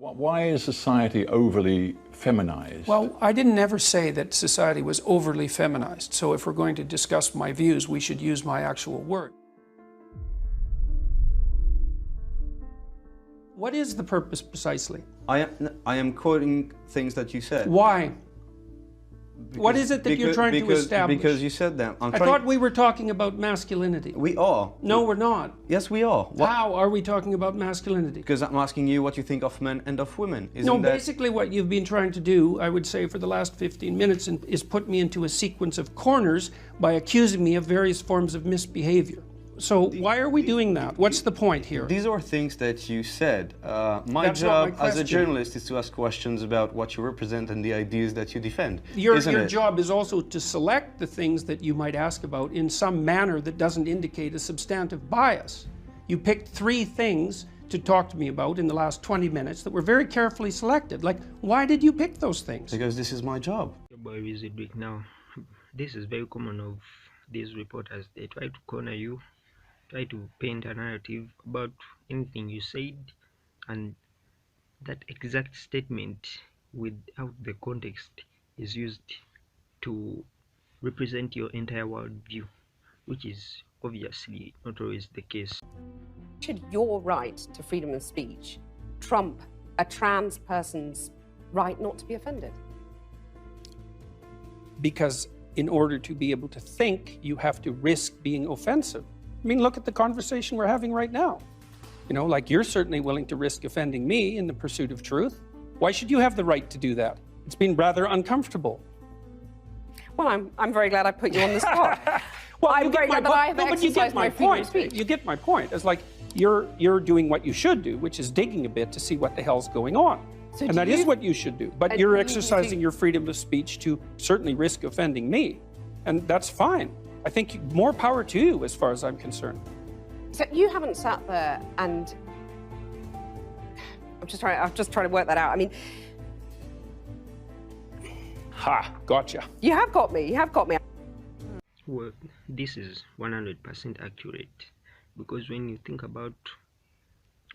Why is society overly feminized? Well, I didn't ever say that society was overly feminized. So if we're going to discuss my views, we should use my actual word. What is the purpose precisely? I am quoting things that you said. Why? What is it that you're trying to establish? Because you said that. I thought we were talking about masculinity. We are. No, we're not. Yes, we are. What? How are we talking about masculinity? Because I'm asking you what you think of men and of women. Basically what you've been trying to do, I would say, for the last 15 minutes is put me into a sequence of corners by accusing me of various forms of misbehavior. So why are we doing that? What's the point here? These are things that you said. My job as a journalist is to ask questions about what you represent and the ideas that you defend. Your job is also to select the things that you might ask about in some manner that doesn't indicate a substantive bias. You picked 3 things to talk to me about in the last 20 minutes that were very carefully selected. Like, why did you pick those things? Because this is my job. Boy, is it big now? This is very common of these reporters. They try to corner you, try to paint a narrative about anything you said, and that exact statement without the context is used to represent your entire worldview, which is obviously not always the case. Should your right to freedom of speech trump a trans person's right not to be offended? Because in order to be able to think, you have to risk being offensive. I mean, look at the conversation we're having right now. You know, like, you're certainly willing to risk offending me in the pursuit of truth. Why should you have the right to do that? It's been rather uncomfortable. Well, I'm very glad I put you on the spot. Well, I'm very glad that I have exercised my freedom of speech. You get my point. It's like you're doing what you should do, which is digging a bit to see what the hell's going on. So and that is what you should do. But you're exercising your freedom of speech to certainly risk offending me. And that's fine. I think more power to you, as far as I'm concerned. So you haven't sat there and... I'm just trying to work that out. I mean... Ha, gotcha. You have got me, you have got me. Well, this is 100% accurate, because when you think about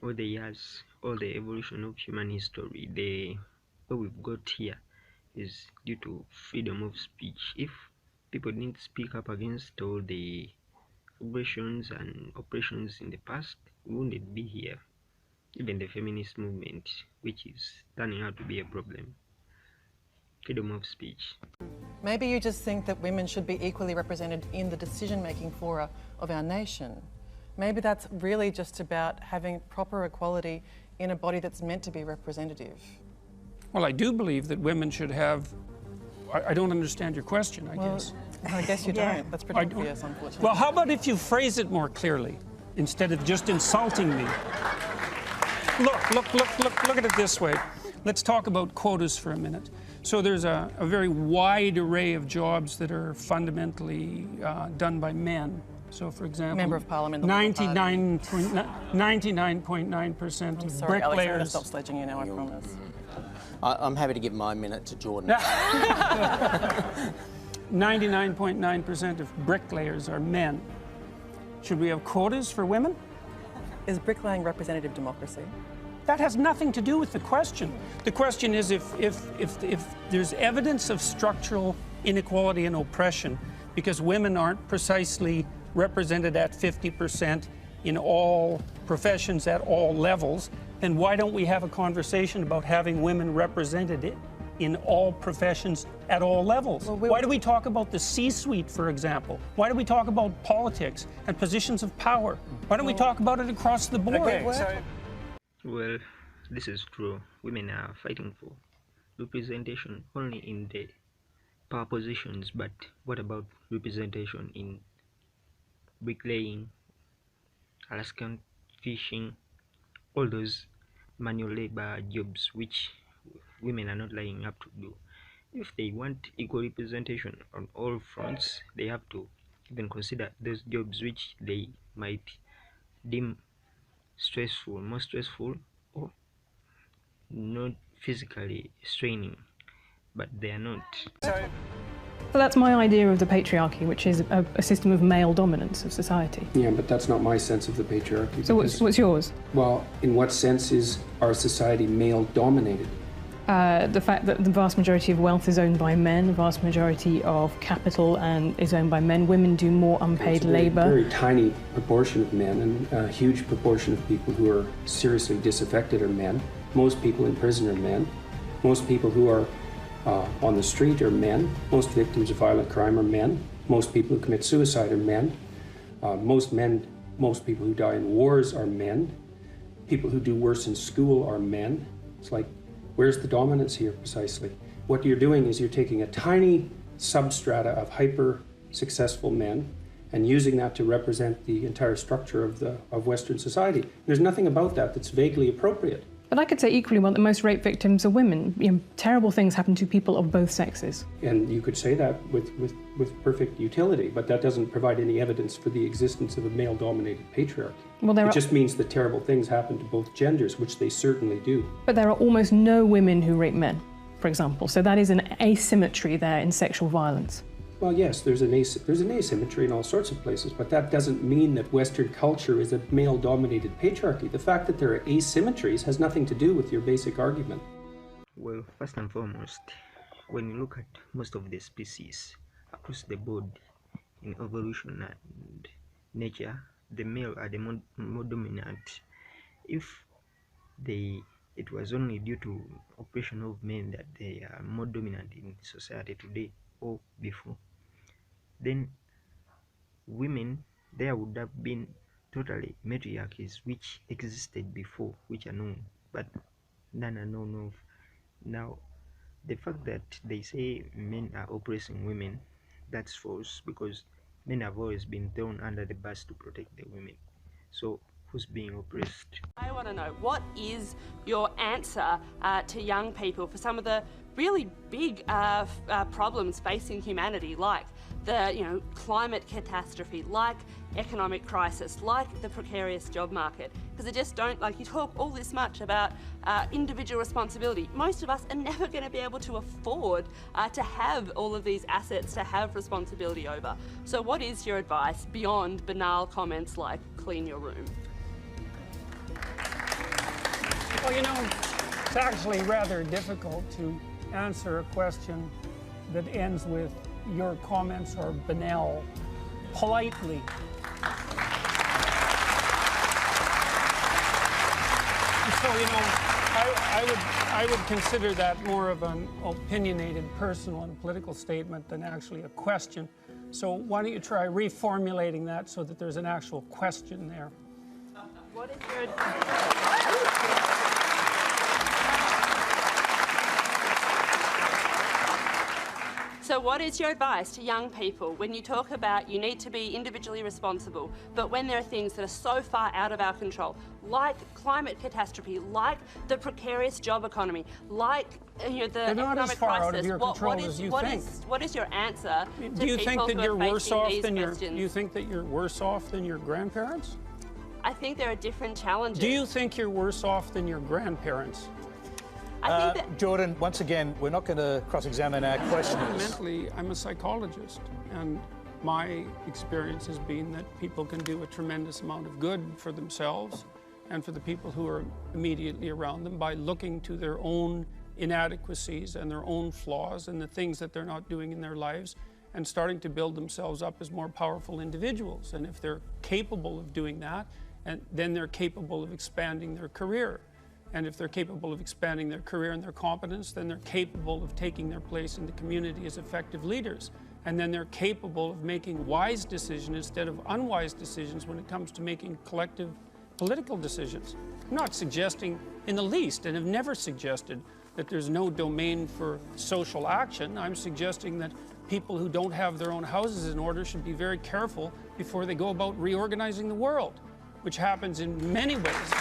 all the years, all the evolution of human history, what we've got here is due to freedom of speech. If people didn't speak up against all the aggressions and oppressions in the past, we wouldn't be here. Even the feminist movement, which is turning out to be a problem. Freedom of speech. Maybe you just think that women should be equally represented in the decision-making fora of our nation. Maybe that's really just about having proper equality in a body that's meant to be representative. Well, I do believe that women should have... I don't understand your question, I guess. I guess you don't. That's pretty obvious, unfortunately. Well, how about if you phrase it more clearly, instead of just insulting me? Look at it this way. Let's talk about quotas for a minute. So there's a very wide array of jobs that are fundamentally done by men. So, for example, Member of Parliament, 99.9% of sorry, Alex, I'm going to bricklayers. stop sledging you now, I promise. I'm happy to give my minute to Jordan. 99.9% of bricklayers are men. Should we have quotas for women? Is bricklaying representative democracy? That has nothing to do with the question. The question is if there's evidence of structural inequality and oppression because women aren't precisely represented at 50% in all professions at all levels, then why don't we have a conversation about having women represented in all professions at all levels? Why do we talk about the C-suite, for example? Why do we talk about politics and positions of power? Why don't we talk about it across the board? Well, this is true. Women are fighting for representation only in the power positions, but what about representation in bricklaying, Alaskan fishing, all those manual labor jobs which women are not lining up to do? If they want equal representation on all fronts, they have to even consider those jobs which they might deem stressful, more stressful, or not physically straining, but they are not. Well, that's my idea of the patriarchy, which is a system of male dominance of society. Yeah, but that's not my sense of the patriarchy. So what's yours? Well, in what sense is our society male-dominated? The fact that the vast majority of wealth is owned by men, the vast majority of capital is owned by men. Women do more unpaid labour. Very tiny proportion of men, and a huge proportion of people who are seriously disaffected are men. Most people in prison are men. Most people who are on the street are men. Most victims of violent crime are men. Most people who commit suicide are men. Most people who die in wars are men. People who do worse in school are men. It's like, where's the dominance here precisely? What you're doing is you're taking a tiny substrata of hyper-successful men and using that to represent the entire structure of Western society. There's nothing about that that's vaguely appropriate. But I could say equally well that most rape victims are women. You know, terrible things happen to people of both sexes. And you could say that with perfect utility, but that doesn't provide any evidence for the existence of a male-dominated patriarchy. Well, it just means that terrible things happen to both genders, which they certainly do. But there are almost no women who rape men, for example. So that is an asymmetry there in sexual violence. Well, yes, there's an asymmetry in all sorts of places, but that doesn't mean that Western culture is a male-dominated patriarchy. The fact that there are asymmetries has nothing to do with your basic argument. Well, first and foremost, when you look at most of the species across the board in evolution and nature, the male are the more dominant. If it was only due to oppression of men that they are more dominant in society today or before, then women, there would have been totally matriarchies which existed before, which are known, but none are known of. Now, the fact that they say men are oppressing women, that's false, because men have always been thrown under the bus to protect the women. So who's being oppressed? I want to know, what is your answer to young people for some of the really big problems facing humanity, like the climate catastrophe, like economic crisis, like the precarious job market? Because I just don't, like, you talk all this much about individual responsibility. Most of us are never going to be able to afford to have all of these assets to have responsibility over. So what is your advice beyond banal comments like clean your room? Well, it's actually rather difficult to answer a question that ends with your comments are banal politely. So, I would consider that more of an opinionated, personal and political statement than actually a question. So why don't you try reformulating that so that there's an actual question there? What is your So what is your advice to young people when you talk about you need to be individually responsible, but when there are things that are so far out of our control, like climate catastrophe, like the precarious job economy, like the They're not economic as far crisis, out of your control as you think. What is your answer Do you to think people that who you're are worse facing off these than questions? Do you think that you're worse off than your grandparents? I think there are different challenges. Do you think you're worse off than your grandparents? I think that Jordan, once again, we're not going to cross-examine our questioners. Fundamentally, I'm a psychologist, and my experience has been that people can do a tremendous amount of good for themselves and for the people who are immediately around them by looking to their own inadequacies and their own flaws and the things that they're not doing in their lives and starting to build themselves up as more powerful individuals. And if they're capable of doing that, then they're capable of expanding their career. And if they're capable of expanding their career and their competence, then they're capable of taking their place in the community as effective leaders. And then they're capable of making wise decisions instead of unwise decisions when it comes to making collective political decisions. I'm not suggesting in the least, and have never suggested, that there's no domain for social action. I'm suggesting that people who don't have their own houses in order should be very careful before they go about reorganizing the world, which happens in many ways.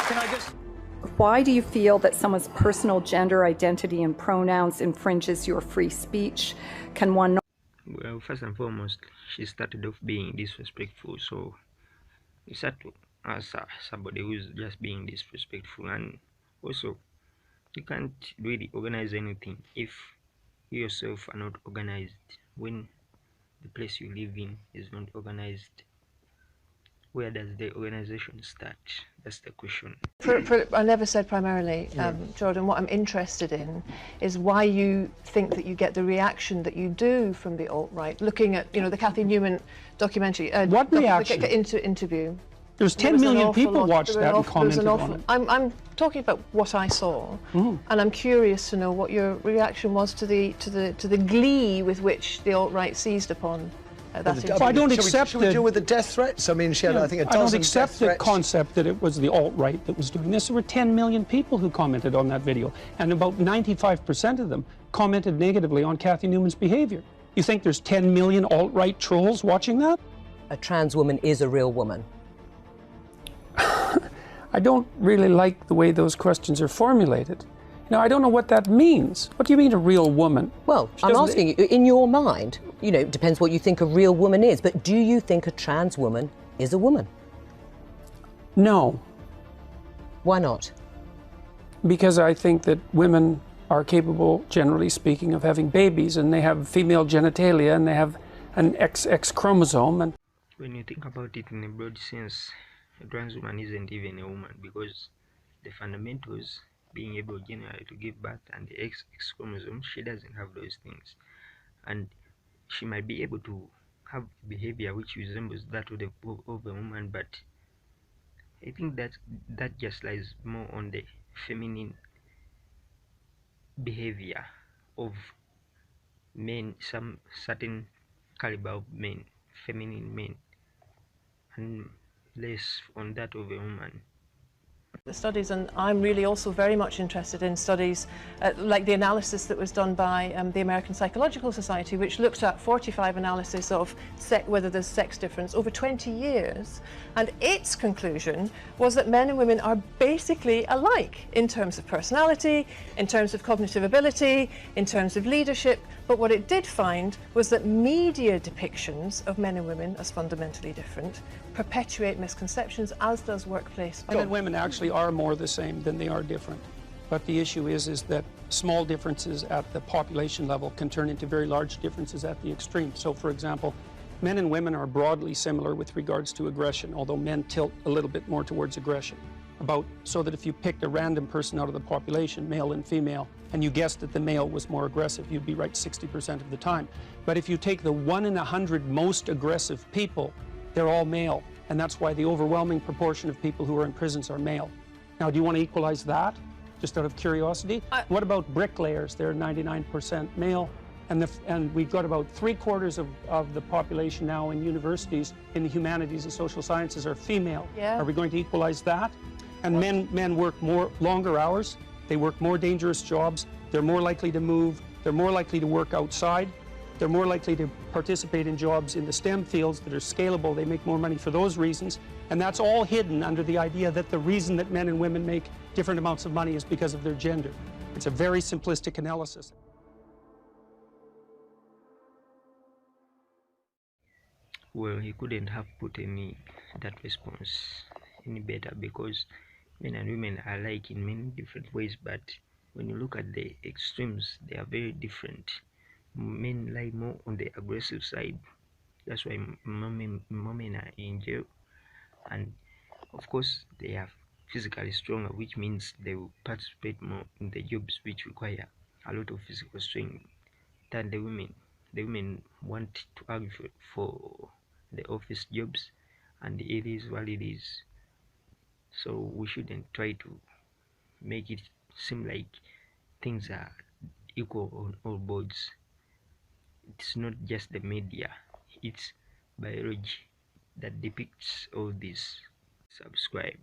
Can I just... Why do you feel that someone's personal gender identity and pronouns infringes your free speech? Can one not... Well, first and foremost, she started off being disrespectful, so it's hard to answer somebody who's just being disrespectful. And also, You can't really organize anything if you yourself are not organized. When the place you live in is not organized, where does the organization start? That's the question. I never said primarily, Jordan. What I'm interested in is why you think that you get the reaction that you do from the alt-right. Looking at, the Cathy Newman documentary. What reaction? Interview. There's 10 million people watched that and commented on it. I'm talking about what I saw, and I'm curious to know what your reaction was to the glee with which the alt-right seized upon that. Well, I don't accept. Should we deal with the death threats? I mean, she had, I think, a dozen. I don't accept the concept that it was the alt-right that was doing this. There were 10 million people who commented on that video, and about 95% of them commented negatively on Cathy Newman's behavior. You think there's 10 million alt-right trolls watching that? A trans woman is a real woman. I don't really like the way those questions are formulated. Now, I don't know what that means. What do you mean, a real woman? Well, I'm asking you, in your mind, it depends what you think a real woman is, but do you think a trans woman is a woman? No. Why not? Because I think that women are capable, generally speaking, of having babies, and they have female genitalia, and they have an XX chromosome. And when you think about it in a broad sense, a trans woman isn't even a woman, because the fundamentals, being able generally to give birth, and the XX chromosome, she doesn't have those things, and she might be able to have behavior which resembles that of a woman, but I think that just lies more on the feminine behavior of men, some certain caliber of men, feminine men, and less on that of a woman. The studies, and I'm really also very much interested in studies like the analysis that was done by the American Psychological Society, which looked at 45 analysis of whether there's sex difference over 20 years, and its conclusion was that men and women are basically alike in terms of personality, in terms of cognitive ability, in terms of leadership, but what it did find was that media depictions of men and women as fundamentally different perpetuate misconceptions, as does workplace. Men and women actually are more the same than they are different. But the issue is that small differences at the population level can turn into very large differences at the extreme. So, for example, men and women are broadly similar with regards to aggression, although men tilt a little bit more towards aggression. So that if you picked a random person out of the population, male and female, and you guessed that the male was more aggressive, you'd be right 60% of the time. But if you take the 1 in 100 most aggressive people, they're all male, and that's why the overwhelming proportion of people who are in prisons are male. Now, do you want to equalize that, just out of curiosity? What about bricklayers? They're 99% male, and we've got about 3/4 of the population now in universities in the humanities and social sciences are female. Yeah. Are we going to equalize that? And men work longer hours, they work more dangerous jobs, they're more likely to move, they're more likely to work outside, they're more likely to participate in jobs in the STEM fields that are scalable, they make more money for those reasons, and that's all hidden under the idea that the reason that men and women make different amounts of money is because of their gender. It's a very simplistic analysis. Well, he couldn't have put that response any better, because men and women are alike in many different ways, but when you look at the extremes, they are very different. Men lie more on the aggressive side. That's why women are in jail, and of course they are physically stronger, which means they will participate more in the jobs which require a lot of physical strength than the women. The women want to argue for the office jobs, and it is what it is. So we shouldn't try to make it seem like things are equal on all boards. It's not just the media, it's biology that depicts all this. Subscribe.